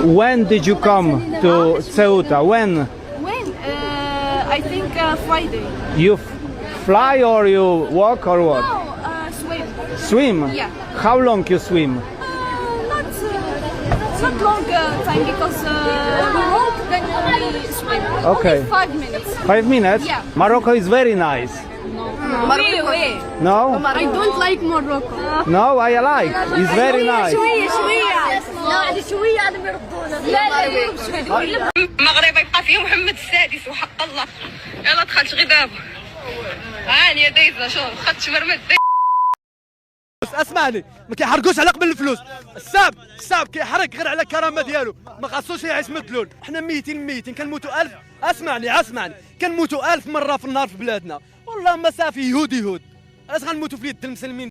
When did you come to Ceuta? When? When? I think Friday. You fly or you walk or what? No, swim. Swim? Yeah. How long you swim? Not long time because we walk then we swim. Okay. Only 5 minutes. 5 minutes? Yeah. Morocco is very nice. Oui. No? I don't like Morocco. No, I like. It's very nice. شوية. لا شوية هذا ما يردونا. لا المغرب يبقى فيه محمد السادس وحق الله. يلا دخلت غير دابا. هانيه دايزه شوف خدت مرمد. اسمعني ما كيحرقوش على قبل الفلوس. الساب كيحرق غير على الكرامه ديالو، ما خاصوش يعيش مثلول. حنا ميتين كنموتوا 1000. اسمعني كنموتوا 1000 مره في النهار في بلادنا، والله ما صافي يهود علاش غنموتوا في يد المسلمين؟